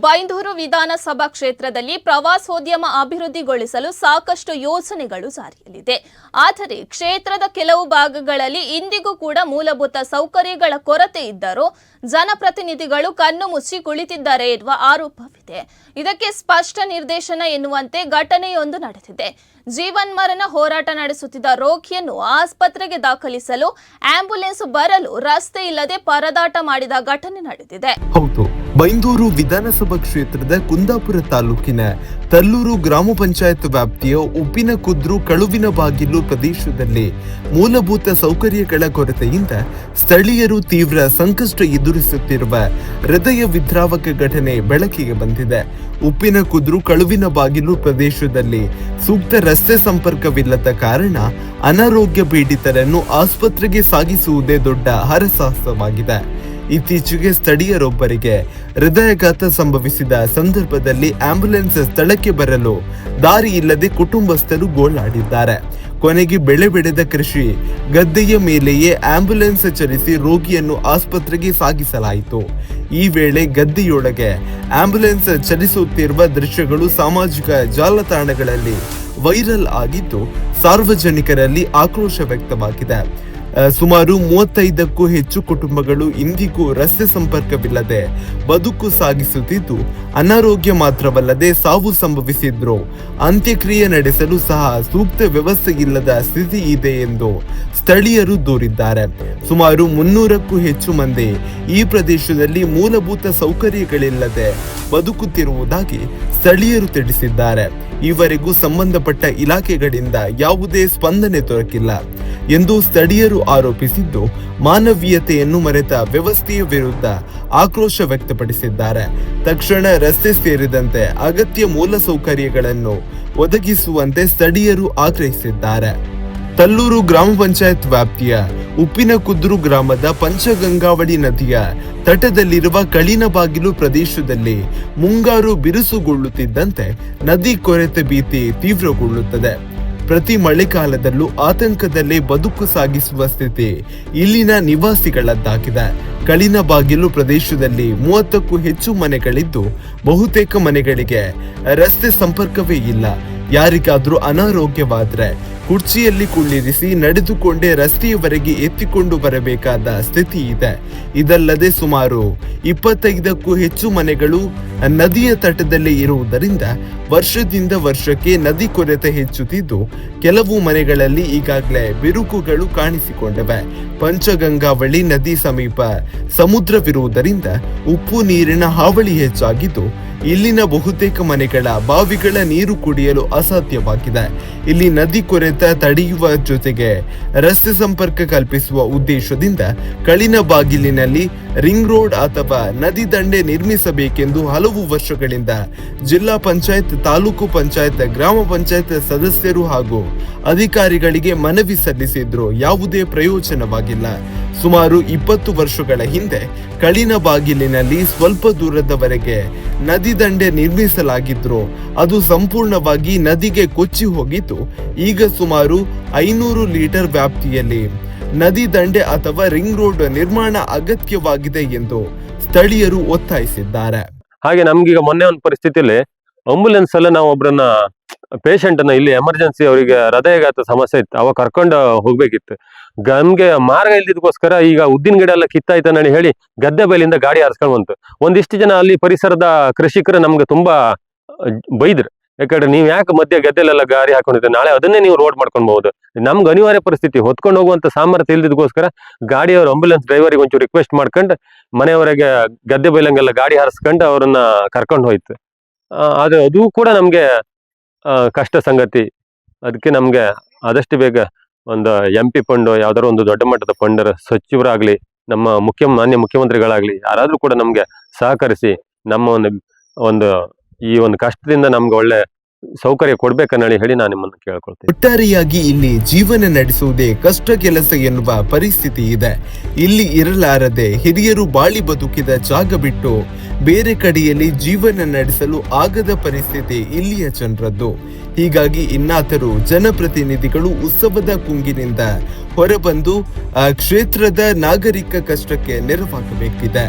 ಬೈಂದೂರು ವಿಧಾನಸಭಾ ಕ್ಷೇತ್ರದಲ್ಲಿ ಪ್ರವಾಸೋದ್ಯಮ ಅಭಿವೃದ್ಧಿಗೊಳಿಸಲು ಸಾಕಷ್ಟು ಯೋಜನೆಗಳು ಜಾರಿಯಲ್ಲಿದೆ. ಆದರೆ ಕ್ಷೇತ್ರದ ಕೆಲವು ಭಾಗಗಳಲ್ಲಿ ಇಂದಿಗೂ ಕೂಡ ಮೂಲಭೂತ ಸೌಕರ್ಯಗಳ ಕೊರತೆ ಇದ್ದರೂ ಜನಪ್ರತಿನಿಧಿಗಳು ಕಣ್ಣು ಮುಚ್ಚಿ ಕುಳಿತಿದ್ದಾರೆ ಎನ್ನುವ ಆರೋಪವಿದೆ. ಇದಕ್ಕೆ ಸ್ಪಷ್ಟ ನಿರ್ದೇಶನ ಎನ್ನುವಂತೆ ಘಟನೆಯೊಂದು ನಡೆದಿದೆ. ಜೀವನ್ಮರಣ ಹೋರಾಟ ನಡೆಸುತ್ತಿದ್ದ ರೋಗಿಯನ್ನು ಆಸ್ಪತ್ರೆಗೆ ದಾಖಲಿಸಲು ಆಂಬ್ಯುಲೆನ್ಸ್ ಬರಲು ರಸ್ತೆ ಇಲ್ಲದೆ ಪರದಾಟ ಮಾಡಿದ ಘಟನೆ ನಡೆದಿದೆ. ಹೌದು, ಬೈಂದೂರು ವಿಧಾನಸಭಾ ಕ್ಷೇತ್ರದ ಕುಂದಾಪುರ ತಾಲೂಕಿನ ತಲ್ಲೂರು ಗ್ರಾಮ ಪಂಚಾಯತ್ ವ್ಯಾಪ್ತಿಯ ಉಪ್ಪಿನಕುದ್ರು ಕಳುವಿನ ಬಾಗಿಲು ಪ್ರದೇಶದಲ್ಲಿ ಮೂಲಭೂತ ಸೌಕರ್ಯಗಳ ಕೊರತೆಯಿಂದ ಸ್ಥಳೀಯರು ತೀವ್ರ ಸಂಕಷ್ಟ ಎದುರಿಸುತ್ತಿರುವ ಹೃದಯ ವಿದ್ರಾವಕ ಘಟನೆ ಬೆಳಕಿಗೆ ಬಂದಿದೆ. ಉಪ್ಪಿನಕುದ್ರು ಕಳುವಿನ ಬಾಗಿಲು ಪ್ರದೇಶದಲ್ಲಿ ಸೂಕ್ತ ರಸ್ತೆ ಸಂಪರ್ಕವಿಲ್ಲದ ಕಾರಣ ಅನಾರೋಗ್ಯ ಪೀಡಿತರನ್ನು ಆಸ್ಪತ್ರೆಗೆ ಸಾಗಿಸುವುದೇ ದೊಡ್ಡ ಹರಸಾಹಸವಾಗಿದೆ. ಇತ್ತೀಚೆಗೆ ಸ್ಥಳೀಯರೊಬ್ಬರಿಗೆ ಹೃದಯಾಘಾತ ಸಂಭವಿಸಿದ ಸಂದರ್ಭದಲ್ಲಿ ಆಂಬ್ಯುಲೆನ್ಸ್ ಸ್ಥಳಕ್ಕೆ ಬರಲು ದಾರಿ ಇಲ್ಲದೆ ಕುಟುಂಬಸ್ಥರು ಗೋಳಾಡಿದ್ದಾರೆ. ಕೊನೆಗೆ ಬೆಳೆ ಬೆಳೆದ ಕೃಷಿ ಗದ್ದೆಯ ಮೇಲೆಯೇ ಆಂಬ್ಯುಲೆನ್ಸ್ ಚಲಿಸಿ ರೋಗಿಯನ್ನು ಆಸ್ಪತ್ರೆಗೆ ಸಾಗಿಸಲಾಯಿತು. ಈ ವೇಳೆ ಗದ್ದೆಯೊಳಗೆ ಆಂಬ್ಯುಲೆನ್ಸ್ ಚಲಿಸುತ್ತಿರುವ ದೃಶ್ಯಗಳು ಸಾಮಾಜಿಕ ಜಾಲತಾಣಗಳಲ್ಲಿ ವೈರಲ್ ಆಗಿದ್ದು ಸಾರ್ವಜನಿಕರಲ್ಲಿ ಆಕ್ರೋಶ ವ್ಯಕ್ತವಾಗಿದೆ. ಸುಮಾರು 35ಕ್ಕೂ ಹೆಚ್ಚು ಕುಟುಂಬಗಳು ಇಂದಿಗೂ ರಸ್ತೆ ಸಂಪರ್ಕವಿಲ್ಲದೆ ಬದುಕು ಸಾಗಿಸುತ್ತಿದ್ದು, ಅನಾರೋಗ್ಯ ಮಾತ್ರವಲ್ಲದೆ ಸಾವು ಸಂಭವಿಸಿದ್ರು ಅಂತ್ಯಕ್ರಿಯೆ ನಡೆಸಲು ಸಹ ಸೂಕ್ತ ವ್ಯವಸ್ಥೆ ಇಲ್ಲದ ಸ್ಥಿತಿ ಇದೆ ಎಂದು ಸ್ಥಳೀಯರು ದೂರಿದ್ದಾರೆ. ಸುಮಾರು 300ಕ್ಕೂ ಹೆಚ್ಚು ಮಂದಿ ಈ ಪ್ರದೇಶದಲ್ಲಿ ಮೂಲಭೂತ ಸೌಕರ್ಯಗಳಿಲ್ಲದೆ ಬದುಕುತ್ತಿರುವುದಾಗಿ ಸ್ಥಳೀಯರು ತಿಳಿಸಿದ್ದಾರೆ. ಈವರೆಗೂ ಸಂಬಂಧಪಟ್ಟ ಇಲಾಖೆಗಳಿಂದ ಯಾವುದೇ ಸ್ಪಂದನೆ ದೊರಕಿಲ್ಲ ಎಂದು ಸ್ಥಳೀಯರು ಆರೋಪಿಸಿದ್ದು, ಮಾನವೀಯತೆಯನ್ನು ಮರೆತ ವ್ಯವಸ್ಥೆಯ ವಿರುದ್ಧ ಆಕ್ರೋಶ ವ್ಯಕ್ತಪಡಿಸಿದ್ದಾರೆ. ತಕ್ಷಣ ರಸ್ತೆ ಸೇರಿದಂತೆ ಅಗತ್ಯ ಮೂಲಸೌಕರ್ಯಗಳನ್ನು ಒದಗಿಸುವಂತೆ ಸ್ಥಳೀಯರು ಆಗ್ರಹಿಸಿದ್ದಾರೆ. ತಲ್ಲೂರು ಗ್ರಾಮ ಪಂಚಾಯತ್ ವ್ಯಾಪ್ತಿಯ ಉಪ್ಪಿನಕುದ್ರು ಗ್ರಾಮದ ಪಂಚಗಂಗಾವಳಿ ನದಿಯ ತಟದಲ್ಲಿರುವ ಕಳಿನ ಬಾಗಿಲು ಪ್ರದೇಶದಲ್ಲಿ ಮುಂಗಾರು ಬಿರುಸುಗೊಳ್ಳುತ್ತಿದ್ದಂತೆ ನದಿ ಕೊರೆತ ಭೀತಿ ತೀವ್ರಗೊಳ್ಳುತ್ತದೆ. ಪ್ರತಿ ಮಳೆಗಾಲದಲ್ಲೂ ಆತಂಕದಲ್ಲೇ ಬದುಕು ಸಾಗಿಸುವ ಸ್ಥಿತಿ ಇಲ್ಲಿನ ನಿವಾಸಿಗಳದ್ದಾಗಿದೆ. ಕಳಿನ ಬಾಗಿಲು ಪ್ರದೇಶದಲ್ಲಿ 30ಕ್ಕೂ ಹೆಚ್ಚು ಮನೆಗಳಿದ್ದು, ಬಹುತೇಕ ಮನೆಗಳಿಗೆ ರಸ್ತೆ ಸಂಪರ್ಕವೇ ಇಲ್ಲ. ಯಾರಿಗಾದ್ರೂ ಅನಾರೋಗ್ಯವಾದ್ರೆ ಕುರ್ಚಿಯಲ್ಲಿ ಕುಳ್ಳಿರಿಸಿ ನಡೆದುಕೊಂಡೇ ರಸ್ತೆಯವರೆಗೆ ಎತ್ತಿಕೊಂಡು ಬರಬೇಕಾದ ಸ್ಥಿತಿ ಇದೆ. ಇದಲ್ಲದೆ ಸುಮಾರು 25ಕ್ಕೂ ಹೆಚ್ಚು ಮನೆಗಳು ನದಿಯ ತಟದಲ್ಲಿ ಇರುವುದರಿಂದ ವರ್ಷದಿಂದ ವರ್ಷಕ್ಕೆ ನದಿ ಕೊರೆತ ಹೆಚ್ಚುತ್ತಿದ್ದು, ಕೆಲವು ಮನೆಗಳಲ್ಲಿ ಈಗಾಗಲೇ ಬಿರುಕುಗಳು ಕಾಣಿಸಿಕೊಂಡಿವೆ. ಪಂಚಗಂಗಾವಳಿ ನದಿ ಸಮೀಪ ಸಮುದ್ರವಿರುವುದರಿಂದ ಉಪ್ಪು ನೀರಿನ ಹಾವಳಿ ಹೆಚ್ಚಾಗಿದ್ದು, ಇಲ್ಲಿನ ಬಹುತೇಕ ಮನೆಗಳ ಬಾವಿಗಳ ನೀರು ಕುಡಿಯಲು ಅಸಾಧ್ಯವಾಗಿದೆ. ಇಲ್ಲಿ ನದಿ ಕೊರೆತ ತಡೆಯುವ ಜೊತೆಗೆ ರಸ್ತೆ ಸಂಪರ್ಕ ಕಲ್ಪಿಸುವ ಉದ್ದೇಶದಿಂದ ಕಳಿನ ಬಾಗಿಲಿನಲ್ಲಿ ರಿಂಗ್ ರೋಡ್ ಅಥವಾ ನದಿ ದಂಡೆ ನಿರ್ಮಿಸಬೇಕೆಂದು ಹಲವು ವರ್ಷಗಳಿಂದ ಜಿಲ್ಲಾ ಪಂಚಾಯತ್, ತಾಲೂಕು ಪಂಚಾಯತ್, ಗ್ರಾಮ ಪಂಚಾಯತ್ ಸದಸ್ಯರು ಹಾಗೂ ಅಧಿಕಾರಿಗಳಿಗೆ ಮನವಿ ಸಲ್ಲಿಸಿದ್ರು ಯಾವುದೇ ಪ್ರಯೋಜನವಾಗಿಲ್ಲ. ಸುಮಾರು 20 ವರ್ಷಗಳ ಹಿಂದೆ ಕಳಿನ ಬಾಗಿಲಿನಲ್ಲಿ ಸ್ವಲ್ಪ ದೂರದವರೆಗೆ ನದಿ ದಂಡೆ ನಿರ್ಮಿಸಲಾಗಿದ್ರು ಅದು ಸಂಪೂರ್ಣವಾಗಿ ನದಿಗೆ ಕೊಚ್ಚಿ ಹೋಗಿದ್ದು, ಈಗ ಸುಮಾರು 500 ಲೀಟರ್ ವ್ಯಾಪ್ತಿಯಲ್ಲಿ ನದಿ ದಂಡೆ ಅಥವಾ ರಿಂಗ್ ರೋಡ್ ನಿರ್ಮಾಣ ಅಗತ್ಯವಾಗಿದೆ ಎಂದು ಸ್ಥಳೀಯರು ಒತ್ತಾಯಿಸಿದ್ದಾರೆ. ಹಾಗೆ ನಮ್ಗೀಗ ಮೊನ್ನೆ ಒಂದು ಪರಿಸ್ಥಿತಿಯಲ್ಲಿ ಆಂಬ್ಯುಲೆನ್ಸ್ ಅಲ್ಲ, ನಾವು ಒಬ್ರನ್ನ ಪೇಷಂಟ್ ಅನ್ನ ಇಲ್ಲಿ ಎಮರ್ಜೆನ್ಸಿ ಅವರಿಗೆ ಹೃದಯಾಘಾತ ಸಮಸ್ಯೆ ಇತ್ತು, ಅವಾಗ ಕರ್ಕೊಂಡು ಹೋಗ್ಬೇಕಿತ್ತು. ನಮ್ಗೆ ಮಾರ್ಗ ಇಲ್ದಿದಕ್ಕೋಸ್ಕರ ಈಗ ಉದ್ದಿನ ಗಿಡ ಎಲ್ಲ ಕಿತ್ತಾಯ್ತಾನೆ ಹೇಳಿ ಗದ್ದೆ ಬೈಲಿಂದ ಗಾಡಿ ಹಾರಿಸ್ಕೊಂಡು ಬಂತು. ಒಂದಿಷ್ಟು ಜನ ಅಲ್ಲಿ ಪರಿಸರದ ಕೃಷಿಕರು ನಮ್ಗೆ ತುಂಬಾ ಬೈದ್ರು. ಯಾಕಂದ್ರೆ ನೀವ್ ಯಾಕೆ ಮಧ್ಯ ಗದ್ದೆಲೆಲ್ಲ ಗಾಡಿ ಹಾಕೊಂಡಿದ್ರೆ ನಾಳೆ ಅದನ್ನೇ ನೀವು ರೋಡ್ ಮಾಡ್ಕೊಬಹುದು. ನಮ್ಗೆ ಅನಿವಾರ್ಯ ಪರಿಸ್ಥಿತಿ ಹೊತ್ಕೊಂಡು ಹೋಗುವಂತ ಸಾಮರ್ಥ್ಯ ಇಲ್ದಿದಕ್ಕೋಸ್ಕರ ಗಾಡಿಯವರು ಆಂಬ್ಯುಲೆನ್ಸ್ ಡ್ರೈವರಿಗೆ ಒಂಚೂರು ರಿಕ್ವೆಸ್ಟ್ ಮಾಡ್ಕೊಂಡು ಮನೆಯವರೆಗೆ ಗದ್ದೆ ಬೈಲಂಗೆಲ್ಲ ಗಾಡಿ ಹಾರಿಸ್ಕೊಂಡು ಅವ್ರನ್ನ ಕರ್ಕೊಂಡು ಹೋಯ್ತು. ಆದ್ರೆ ಅದು ಕೂಡ ನಮ್ಗೆ ಕಷ್ಟ ಸಂಗತಿ. ಅದಕ್ಕೆ ನಮ್ಗೆ ಆದಷ್ಟು ಬೇಗ ಒಂದು MP ಫಂಡ್, ಯಾವ್ದಾದ್ರು ಒಂದು ದೊಡ್ಡ ಮಟ್ಟದ ಫಂಡ್, ಸಚಿವರಾಗ್ಲಿ, ನಮ್ಮ ಮಾನ್ಯ ಮುಖ್ಯಮಂತ್ರಿಗಳಾಗ್ಲಿ ಯಾರಾದ್ರೂ ಕೂಡ ನಮ್ಗೆ ಸಹಕರಿಸಿ ನಮ್ಮ ಒಂದು ಈ ಒಂದು ಕಷ್ಟದಿಂದ ನಮ್ಗೆ ಒಳ್ಳೆ ಸೌಕರ್ಯ ಕೊಡ್ಬೇಕನ್ನಳಿ ಹೇಳಿ ನಾನು ನಿಮ್ಮನ್ನು ಕೇಳ್ಕೊಳ್ತೀನಿ. ಒಟ್ಟಾರೆಯಾಗಿ ಇಲ್ಲಿ ಜೀವನ ನಡೆಸುವುದೇ ಕಷ್ಟ ಕೆಲಸ ಎನ್ನುವ ಪರಿಸ್ಥಿತಿ ಇದೆ. ಇಲ್ಲಿ ಇರಲಾರದೆ ಹಿರಿಯರು ಬಾಳಿ ಬದುಕಿದ ಜಾಗ ಬಿಟ್ಟು ಬೇರೆ ಕಡೆಯಲ್ಲಿ ಜೀವನ ನಡೆಸಲು ಆಗದ ಪರಿಸ್ಥಿತಿ ಇಲ್ಲಿಯ ಜನರದ್ದು. ಹೀಗಾಗಿ ಇನ್ನಾದರೂ ಜನಪ್ರತಿನಿಧಿಗಳು ಉತ್ಸವದ ಕುಂಗಿನಿಂದ ಹೊರಬಂದು ಕ್ಷೇತ್ರದ ನಾಗರಿಕ ಕಷ್ಟಕ್ಕೆ ನೆರವಾಗಬೇಕಿದೆ.